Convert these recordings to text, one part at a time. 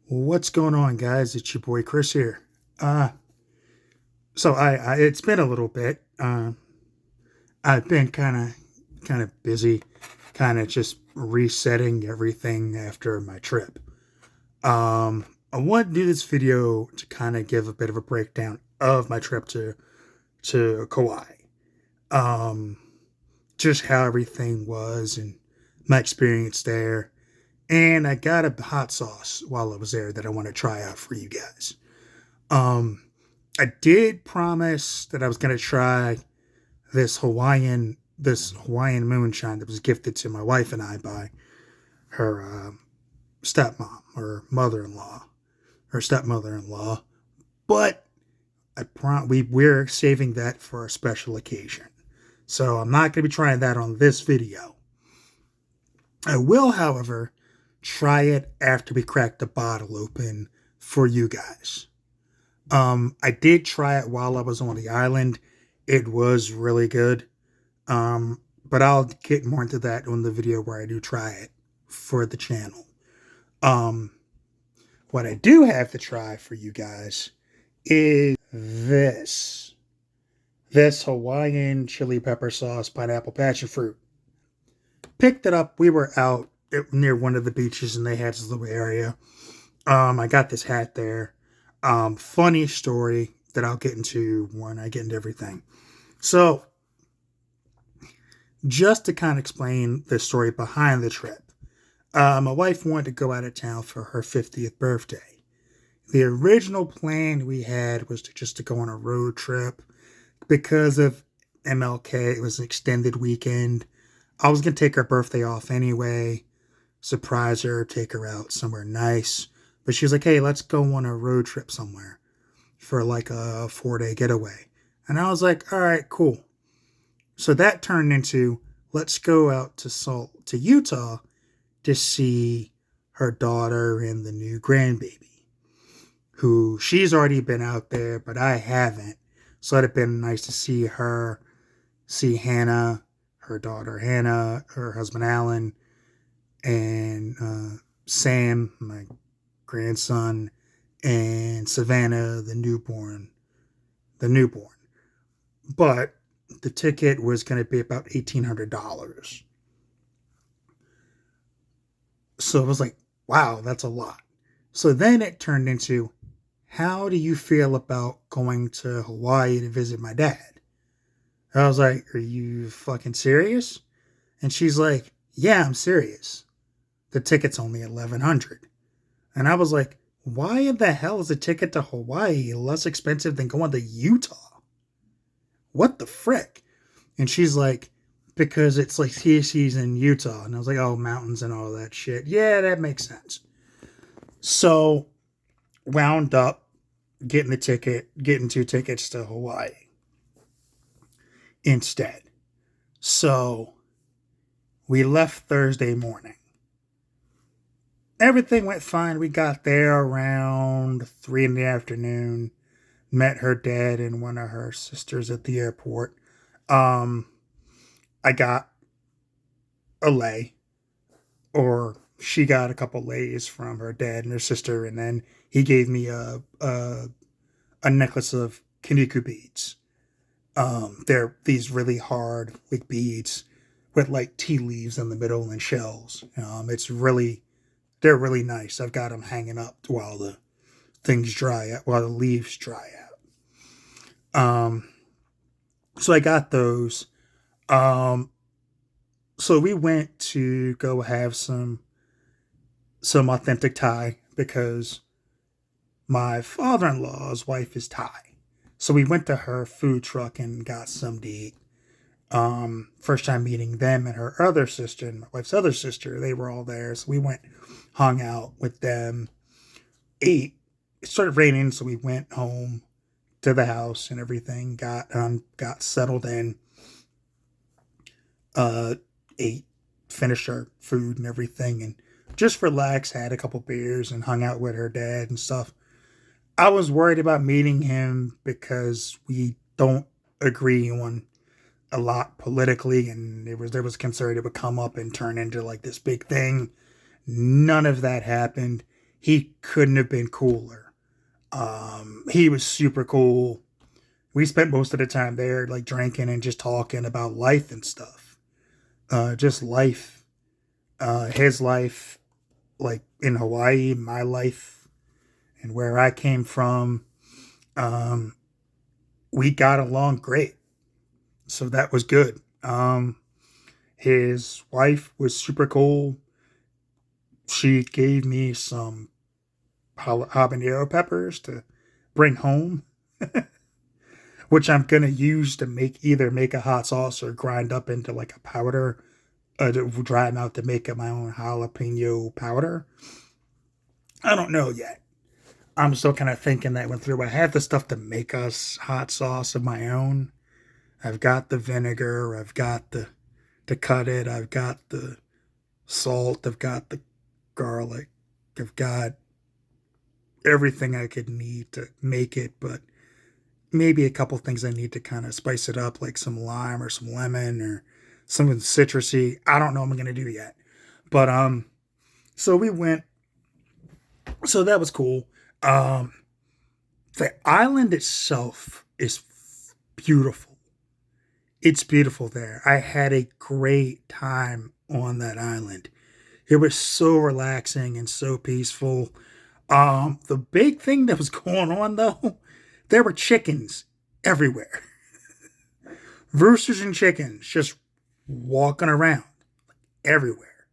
What's going on, guys? It's your boy Chris here. Uh, so it's been a little bit. I've been kind of busy, kind of just resetting everything after my trip. I want to do this video to kind of give a bit of a breakdown of my trip to Kauai. Um, just how everything was and my experience there. And I got a hot sauce while I was there that I want to try out for you guys. Um, I did promise that I was going to try this Hawaiian moonshine that was gifted to my wife and I by her stepmom or mother-in-law, her stepmother-in-law. But we're saving that for a special occasion. So I'm not going to be trying that on this video. I will, however, try it after we crack the bottle open for you guys. I did try it while I was on the island. It was really good. But I'll get more into that on the video where I do try it for the channel. Um, what I do have to try for you guys is this Hawaiian chili pepper sauce pineapple passion fruit. Picked it up. We were out near one of the beaches and they had this little area. I got this hat there. Funny story that I'll get into when I get into everything. So, just to kind of explain the story behind the trip, my wife wanted to go out of town for her 50th birthday. The original plan we had was to go on a road trip because of MLK. It was an extended weekend. I was going to take her birthday off anyway, surprise her, take her out somewhere nice. But she was like, hey, let's go on a road trip somewhere for like a 4-day getaway. And I was like, all right, cool. So that turned into, let's go out to Utah to see her daughter and the new grandbaby, who she's already been out there, but I haven't. So it'd have been nice to see her, see Hannah, her daughter Hannah, her husband Alan, and Sam, my grandson, and Savannah, the newborn. But the ticket was going to be about $1,800. So it was like, wow, that's a lot. So then it turned into, how do you feel about going to Hawaii to visit my dad? I was like, are you fucking serious? And she's like, yeah, I'm serious. The ticket's only $1,100. And I was like, why in the hell is a ticket to Hawaii less expensive than going to Utah? What the frick? And she's like, because it's like he's in Utah. And I was like, oh, mountains and all that shit. Yeah, that makes sense. So, wound up getting two tickets to Hawaii instead. So, we left Thursday morning. Everything went fine. We got there around 3 in the afternoon. Met her dad and one of her sisters at the airport. I got a lei, or she got a couple leis from her dad and her sister, and then he gave me a necklace of kaniku beads. They're these really hard like beads with like tea leaves in the middle and shells. They're really nice. I've got them hanging up while the while the leaves dry out. So I got those. So we went to go have some authentic Thai because my father-in-law's wife is Thai. So we went to her food truck and got some to eat. First time meeting them and her other sister and my wife's other sister. They were all there. So we went, hung out with them, ate. It started raining, so we went home to the house and everything. Got settled in. Ate, finished our food and everything, and just relaxed. Had a couple beers and hung out with her dad and stuff. I was worried about meeting him because we don't agree on a lot politically, and there was concern it would come up and turn into like this big thing. None of that happened. He couldn't have been cooler. He was super cool. We spent most of the time there, like drinking and just talking about life and stuff. Just life. His life, like in Hawaii, my life, and where I came from. Um, we got along great. So that was good. His wife was super cool. She gave me some habanero peppers to bring home, which I'm gonna use to make a hot sauce or grind up into like a powder, to dry them out to make my own jalapeno powder. I don't know yet. I'm still kind of thinking that went through. I have the stuff to make us hot sauce of my own. I've got the vinegar. I've got the to cut it. I've got the salt. I've got the garlic. I've got everything I could need to make it, but maybe a couple things I need to kind of spice it up, like some lime or some lemon or something citrusy. I don't know what I'm gonna do yet, but so we went. So that was cool. Um, the island itself is beautiful. It's beautiful there. I had a great time on that island. It was so relaxing and so peaceful. The big thing that was going on though, there were chickens everywhere. Roosters and chickens just walking around everywhere.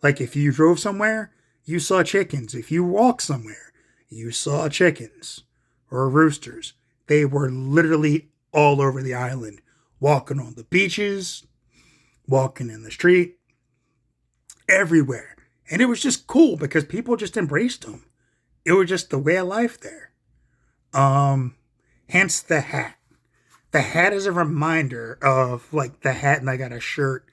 Like if you drove somewhere, you saw chickens. If you walked somewhere, you saw chickens or roosters. They were literally all over the island, walking on the beaches, walking in the street, everywhere. And it was just cool because people just embraced them. It was just the way of life there. Hence the hat. The hat is a reminder of like the hat, and I got a shirt,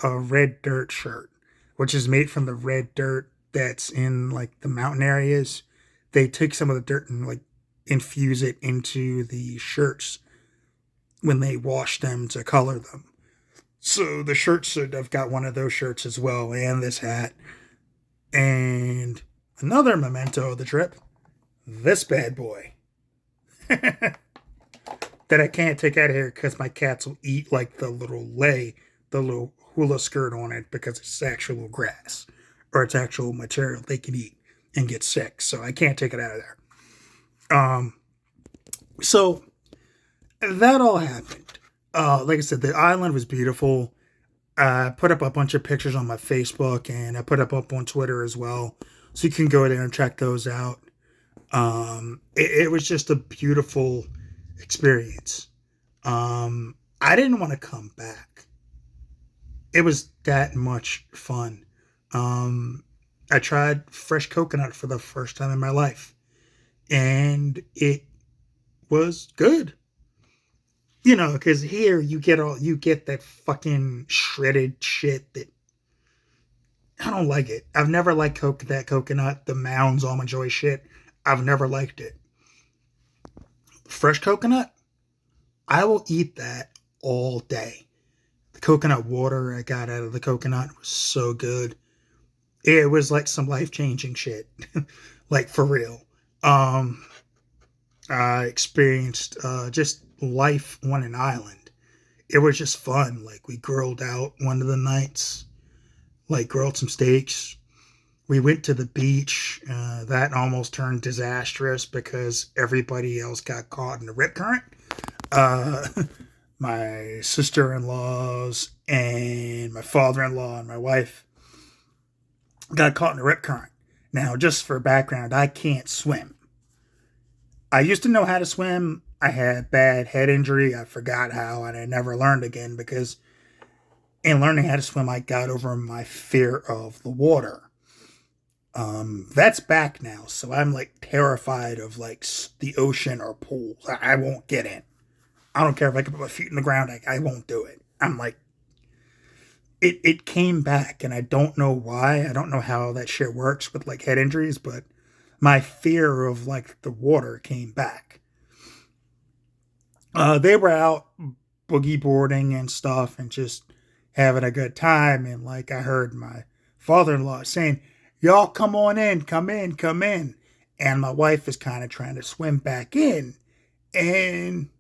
a red dirt shirt, which is made from the red dirt that's in like the mountain areas. They take some of the dirt and like infuse it into the shirts when they wash them to color them. So the shirts, I've got one of those shirts as well, and this hat. And another memento of the trip, this bad boy. That I can't take out of here because my cats will eat like the little hula skirt on it because it's actual grass or it's actual material they can eat and get sick. So I can't take it out of there. So that all happened. Like I said, the island was beautiful. I put up a bunch of pictures on my Facebook and I put up on Twitter as well. So you can go there and check those out. It was just a beautiful experience. I didn't want to come back. It was that much fun. I tried fresh coconut for the first time in my life, and it was good. You know, because here you get that fucking shredded shit that I don't like it. I've never liked that coconut, the Mounds Almond Joy shit. I've never liked it. Fresh coconut, I will eat that all day. The coconut water I got out of the coconut was so good. It was like some life-changing shit. Like for real. I experienced just life on an island. It was just fun. Like we grilled out one of the nights, like grilled some steaks. We went to the beach. That almost turned disastrous because everybody else got caught in the rip current. My sister-in-laws and my father-in-law and my wife got caught in the rip current. Now, just for background, I can't swim. I used to know how to swim. I had bad head injury. I forgot how, and I never learned again because in learning how to swim, I got over my fear of the water. That's back now, so I'm like terrified of like the ocean or pools. I won't get in. I don't care if I can put my feet in the ground. I won't do it. I'm like, it came back, and I don't know why. I don't know how that shit works with like head injuries, but my fear of like the water came back. They were out boogie boarding and stuff and just having a good time, and like I heard my father-in-law saying, y'all come on in, come in, come in. And my wife is kind of trying to swim back in. And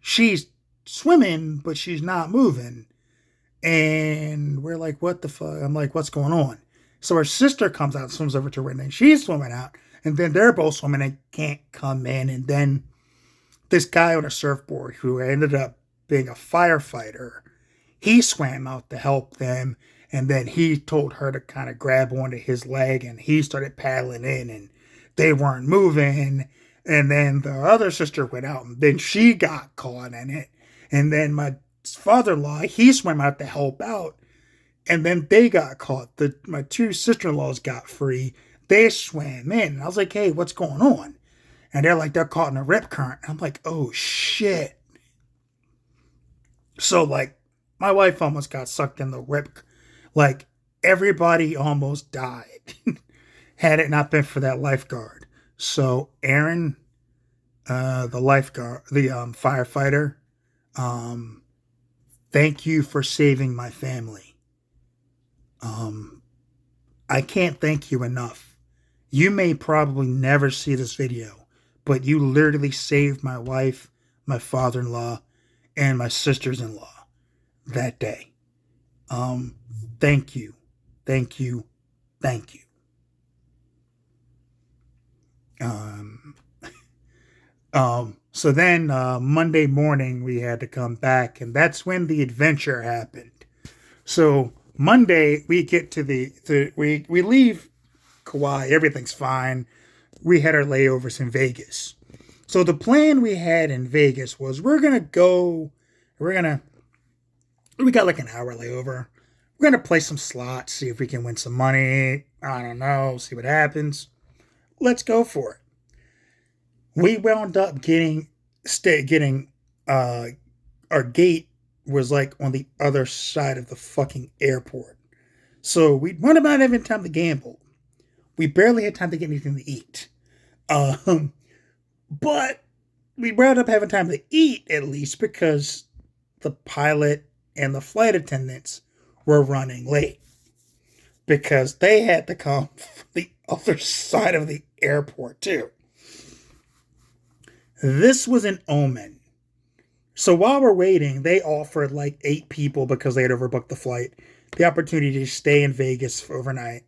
she's swimming, but she's not moving. And we're like, what the fuck? I'm like, what's going on? So her sister comes out, swims over to her, and then she's swimming out. And then they're both swimming and can't come in. And then this guy on a surfboard who ended up being a firefighter, he swam out to help them. And then he told her to kind of grab onto his leg, and he started paddling in, and they weren't moving. And then the other sister went out, and then she got caught in it. And then my father-in-law, he swam out to help out, and then they got caught. My two sister-in-laws got free. They swam in. And I was like, hey, what's going on? And they're like, they're caught in a rip current. I'm like, oh, shit. So, like, my wife almost got sucked in the rip. Like, everybody almost died had it not been for that lifeguard. So, Aaron, the lifeguard, the firefighter, thank you for saving my family. I can't thank you enough. You may probably never see this video, but you literally saved my wife, my father-in-law, and my sisters-in-law that day. Thank you. Thank you. Thank you. So then Monday morning we had to come back, and that's when the adventure happened. So Monday we get to we leave Kauai, everything's fine. We had our layovers in Vegas. So the plan we had in Vegas was we got like an hour layover. We're gonna play some slots, see if we can win some money. I don't know, see what happens. Let's go for it. We wound up getting our gate was like on the other side of the fucking airport. So we wound up not having time to gamble. We barely had time to get anything to eat. But we wound up having time to eat at least because the pilot and the flight attendants were running late because they had to come from the other side of the airport too. This was an omen. So while we're waiting, they offered like 8 people because they had overbooked the flight the opportunity to stay in Vegas for overnight,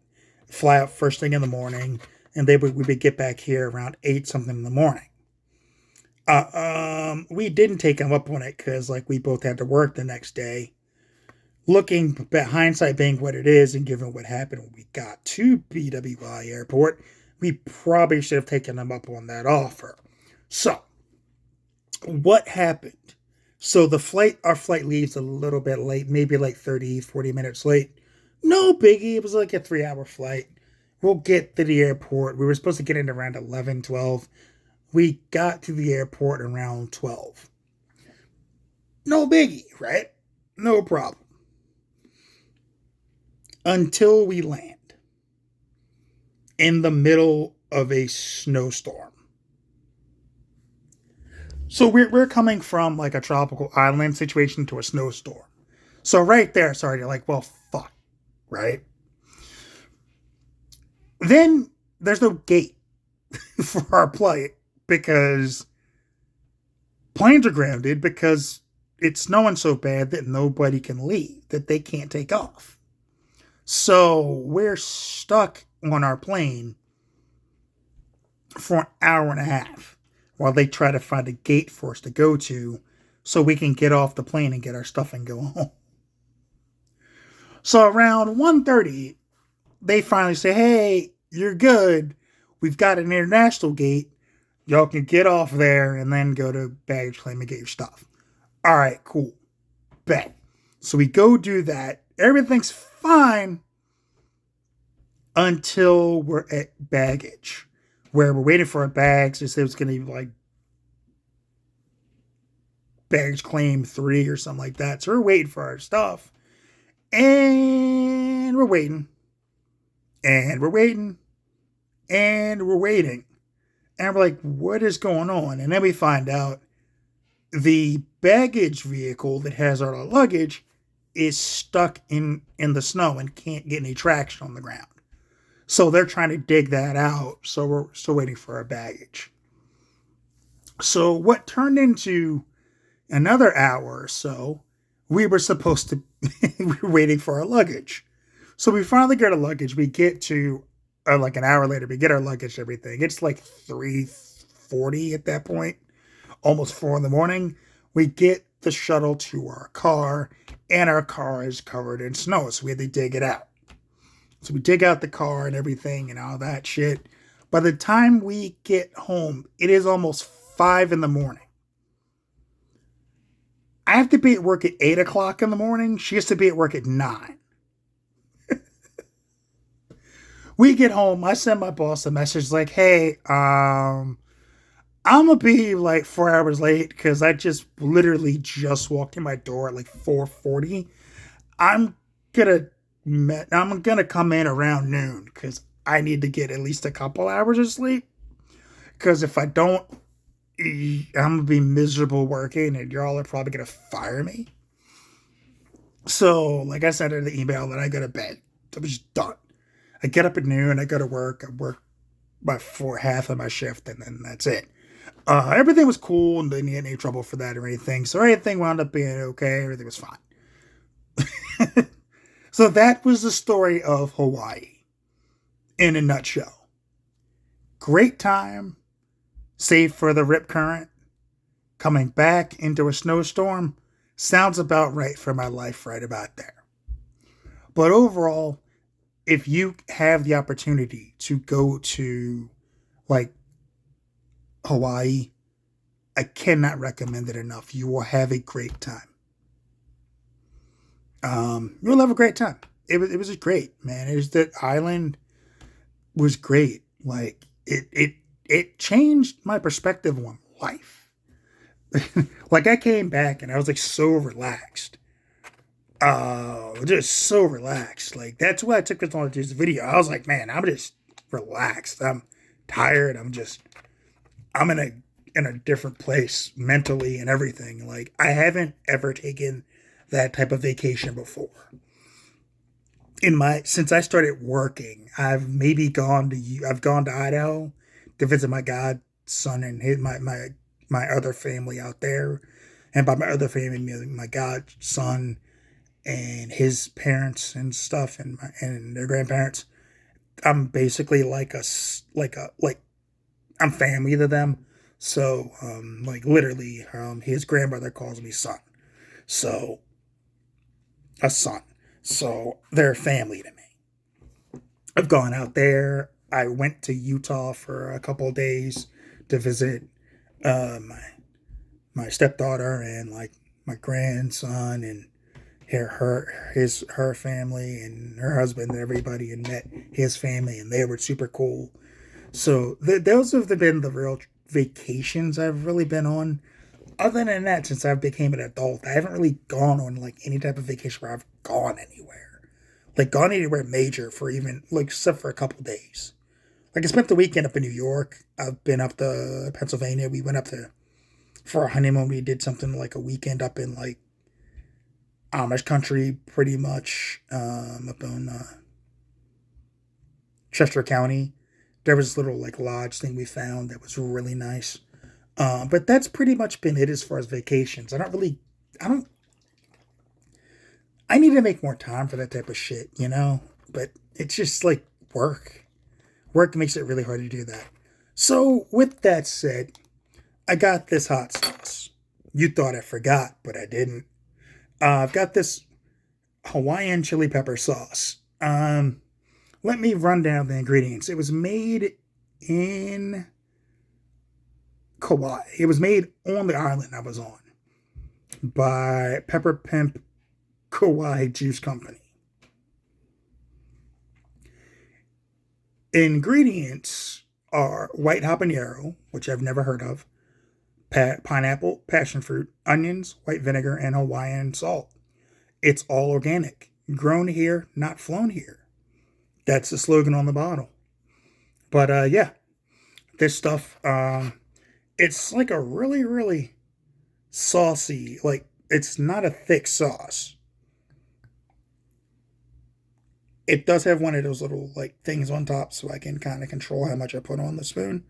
fly out first thing in the morning, and we would get back here around 8 something in the morning. We didn't take them up on it because like we both had to work the next day. Looking back, hindsight being what it is, and given what happened when we got to BWI Airport, we probably should have taken them up on that offer. So, what happened? So our flight leaves a little bit late, maybe like 30, 40 minutes late. No biggie. It was like a 3-hour flight. We'll get to the airport. We were supposed to get in around 11, 12. We got to the airport around 12. No biggie, right? No problem. Until we land in the middle of a snowstorm. So we're coming from like a tropical island situation to a snowstorm. So right there, sorry, you're like, well, fuck, right? Then there's no gate for our flight because planes are grounded because it's snowing so bad that nobody can leave, that they can't take off. So we're stuck on our plane for an hour and a half while they try to find a gate for us to go to so we can get off the plane and get our stuff and go home. So around 1:30, they finally say, hey, you're good. We've got an international gate. Y'all can get off there and then go to baggage claim and get your stuff. All right, cool. Bet. So we go do that. Everything's fine until we're at baggage, where we're waiting for our bags. They said it's going to be like baggage claim 3 or something like that. So we're waiting for our stuff. And we're waiting. And we're waiting. And we're waiting. And we're like, what is going on? And then we find out the baggage vehicle that has our luggage is stuck in the snow and can't get any traction on the ground. So they're trying to dig that out. So we're still waiting for our baggage. So what turned into another hour or so, we were supposed to, we were waiting for our luggage. So we finally get our luggage. We get to, like an hour later, we get our luggage, everything. It's like 3:40 at that point, almost 4 in the morning. We get the shuttle to our car, and our car is covered in snow. So we had to dig it out. So we dig out the car and everything and all that shit. By the time we get home, it is almost 5 in the morning. I have to be at work at 8 o'clock in the morning. She has to be at work at 9. We get home. I send my boss a message like, hey, I'm going to be like 4 hours late because I just literally just walked in my door at like 4:40. I'm gonna come in around noon because I need to get at least a couple hours of sleep. Because if I don't, I'm gonna be miserable working, and y'all are probably gonna fire me. So, like I said in the email, that I go to bed. I was just done. I get up at noon. I go to work. I work for half of my shift, and then that's it. Everything was cool, and didn't get any trouble for that or anything. So everything wound up being okay. Everything was fine. So that was the story of Hawaii in a nutshell. Great time, save for the rip current. Coming back into a snowstorm sounds about right for my life right about there. But overall, if you have the opportunity to go to like Hawaii, I cannot recommend it enough. You will have a great time. You'll have a great time. It was just great, man. It was that island was great. Like it changed my perspective on life. Like I came back and I was like so relaxed. Just so relaxed. Like that's why I took this long to do this video. I was like, man, I'm just relaxed. I'm tired. I'm in a different place mentally and everything. Like I haven't ever taken that type of vacation before. Since I started working, I've gone to Idaho to visit my godson and my other family out there. And by my other family, my godson and his parents and stuff and their grandparents. I'm basically I'm family to them. So, like literally, his grandmother calls me son. So, a son. So, they're family to me. I've gone out there. I went to Utah for a couple of days to visit my stepdaughter and like my grandson and her family and her husband and everybody, and met his family, and they were super cool. So those have been the real vacations I've really been on. Other than that, since I became an adult, I haven't really gone on like any type of vacation where I've gone anywhere. Like gone anywhere major for even like except for a couple days. Like I spent the weekend up in New York. I've been up to Pennsylvania. We went up to for a honeymoon. We did something like a weekend up in like Amish country, pretty much, up on Chester County. There was this little like lodge thing we found that was really nice. But that's pretty much been it as far as vacations. I need to make more time for that type of shit, you know? But it's just like work. Work makes it really hard to do that. So, with that said, I got this hot sauce. You thought I forgot, but I didn't. I've got this Hawaiian chili pepper sauce. Let me run down the ingredients. It was made in Kauai. It was made on the island I was on by Pepper Pimp Kauai Juice Company. Ingredients are white habanero, which I've never heard of, pineapple, passion fruit, onions, white vinegar, and Hawaiian salt. It's all organic. Grown here, not flown here. That's the slogan on the bottle. But yeah, this stuff, it's like a really, really saucy, like it's not a thick sauce. It does have one of those little like things on top so I can kind of control how much I put on the spoon.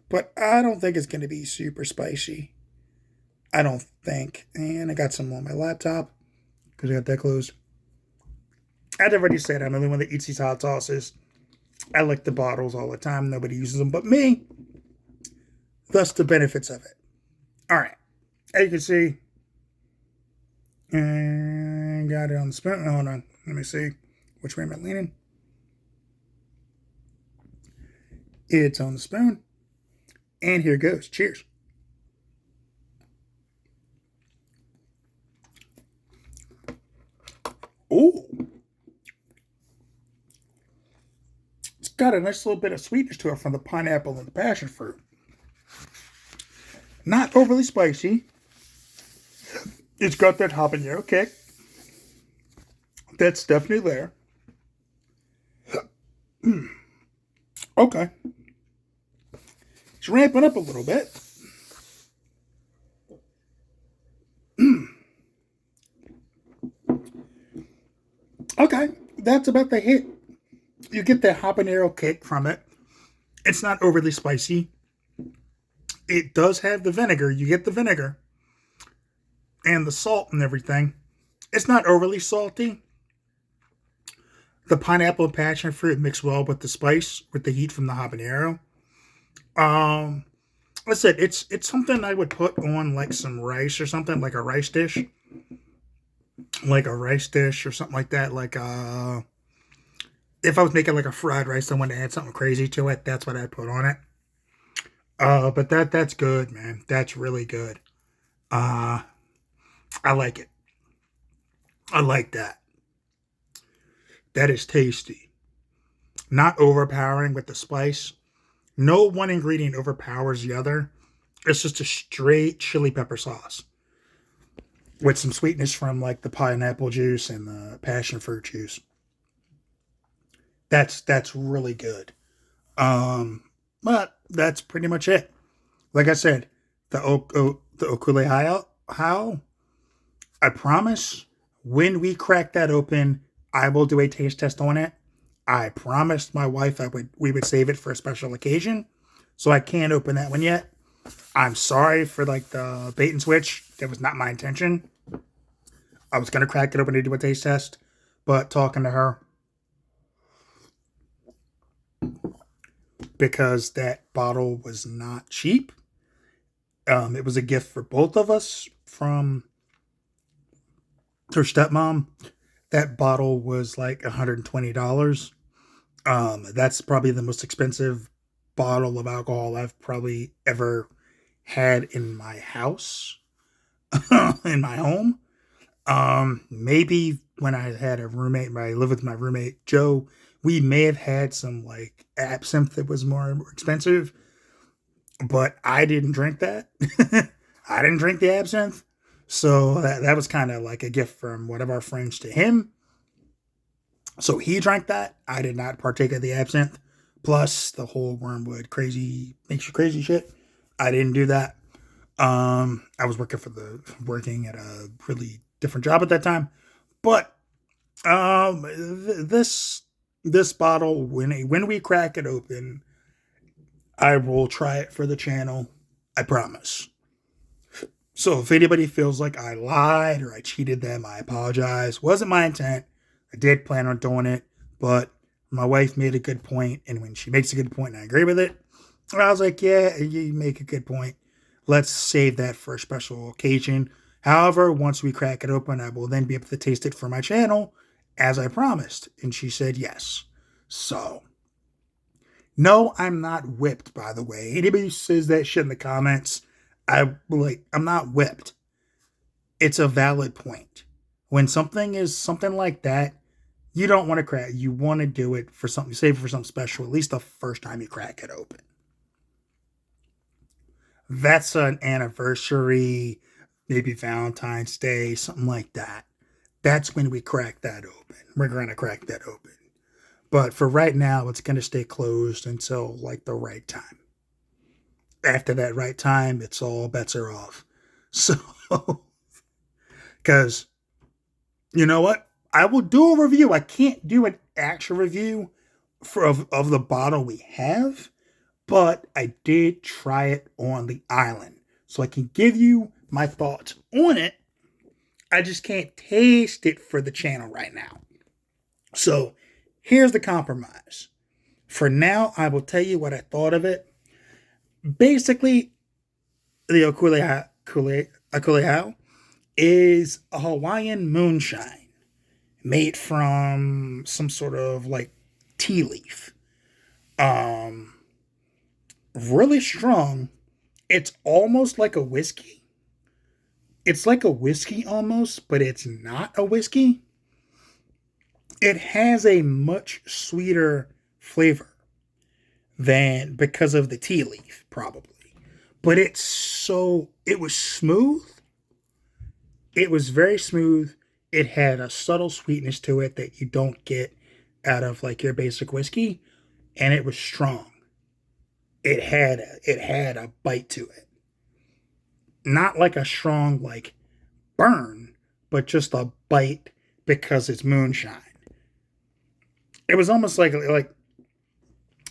But I don't think it's going to be super spicy. I don't think. And I got some on my laptop because I got that closed. As I've already said, I'm the only one that eats these hot sauces. I like the bottles all the time. Nobody uses them but me. Thus the benefits of it. All right. As you can see, and got it on the spoon. Hold on. Let me see. Which way am I leaning? It's on the spoon. And here goes. Cheers. Ooh. It's got a nice little bit of sweetness to it from the pineapple and the passion fruit. Not overly spicy. It's got that habanero kick. That's definitely there. Okay. It's ramping up a little bit. Okay. That's about the hit. You get the habanero kick from it. It's not overly spicy. It does have the vinegar. You get the vinegar. And the salt and everything. It's not overly salty. The pineapple and passion fruit mix well with the spice, with the heat from the habanero. Like I said, it's something I would put on like some rice or something, like a rice dish. Like a rice dish or something like that. Like if I was making like a fried rice, I wanted to add something crazy to it. That's what I'd put on it. But that's good, man. That's really good. I like it. I like that. That is tasty. Not overpowering with the spice. No one ingredient overpowers the other. It's just a straight chili pepper sauce with some sweetness from like the pineapple juice and the passion fruit juice. That's really good. But that's pretty much it. Like I said, the okule how I promise when we crack that open, I will do a taste test on it. I promised my wife we would save it for a special occasion, so I can't open that one yet. I'm sorry for like the bait and switch. That was not my intention. I was gonna crack it open to do a taste test, but talking to her, because that bottle was not cheap. It was a gift for both of us from her stepmom. That bottle was like $120. That's probably the most expensive bottle of alcohol I've probably ever had in my house, in my home. Maybe when I had a roommate, when I lived with my roommate, Joe, we may have had some like absinthe that was more expensive, but I didn't drink that. I didn't drink the absinthe. So that was kind of like a gift from one of our friends to him. So he drank that. I did not partake of the absinthe. Plus the whole wormwood crazy makes you crazy shit. I didn't do that. I was working at a really different job at that time. But this bottle, when we crack it open, I will try it for the channel. I promise. So if anybody feels like I lied or I cheated them, I apologize. Wasn't my intent. I did plan on doing it, but my wife made a good point, and when she makes a good point and I agree with it, I was like, yeah, you make a good point. Let's save that for a special occasion. However, once we crack it open, I will then be able to taste it for my channel, as I promised. And she said yes. So, no, I'm not whipped, by the way. Anybody who says that shit in the comments, I'm not whipped. It's a valid point. When something is something like that, you don't want to crack. You want to do it for something, save it for something special, at least the first time you crack it open. That's an anniversary, maybe Valentine's Day, something like that. That's when we crack that open. We're going to crack that open. But for right now, it's going to stay closed until like the right time. After that right time, it's all bets are off. So, because you know what? I will do a review. I can't do it actual review of the bottle we have, but I did try it on the island. So I can give you my thoughts on it. I just can't taste it for the channel right now. So here's the compromise. For now, I will tell you what I thought of it. Basically, the Akulehau is a Hawaiian moonshine made from some sort of like tea leaf. Really strong. It's almost like a whiskey. It's like a whiskey almost, but it's not a whiskey. It has a much sweeter flavor than because of the tea leaf, probably. But it was smooth. It was very smooth. It had a subtle sweetness to it that you don't get out of like your basic whiskey. And it was strong. It had a bite to it. Not like a strong like burn, but just a bite because it's moonshine. It was almost like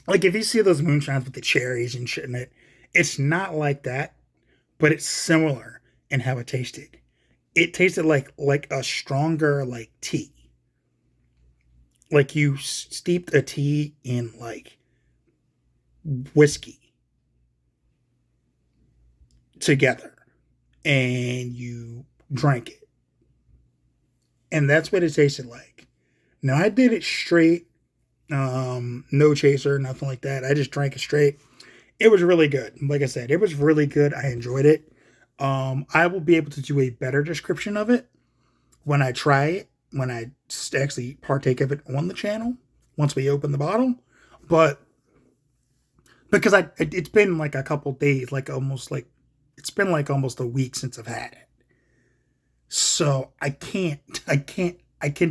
if you see those moonshines with the cherries and shit in it, it's not like that, but it's similar in how it tasted. It tasted like a stronger like tea. Like you steeped a tea in like whiskey together and you drank it. And that's what it tasted like. Now I did it straight, no chaser, nothing like that. I just drank it straight. It was really good. Like I said, it was really good. I enjoyed it. I will be able to do a better description of it when I try it, when I actually partake of it on the channel, once we open the bottle. But because it's been like a couple days, it's been like almost a week since I've had it. So I can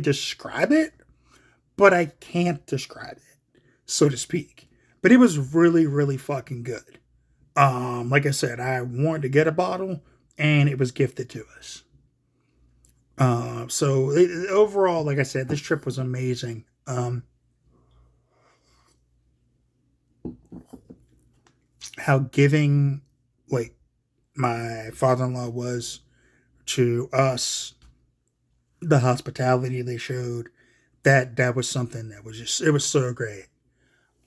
describe it, but I can't describe it, so to speak. But it was really, really fucking good. Like I said, I wanted to get a bottle, and it was gifted to us. Overall, like I said, this trip was amazing. How giving, like, my father-in-law was to us, the hospitality they showed, that was something that was just, it was so great.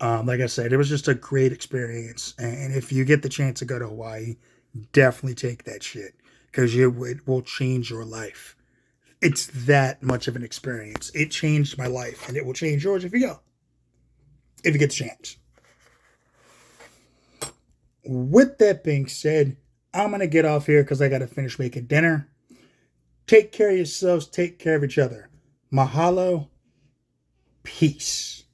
Like I said, it was just a great experience. And if you get the chance to go to Hawaii, definitely take that shit because it will change your life. It's that much of an experience. It changed my life and it will change yours if you go. If you get the chance. With that being said, I'm going to get off here because I got to finish making dinner. Take care of yourselves. Take care of each other. Mahalo. Peace.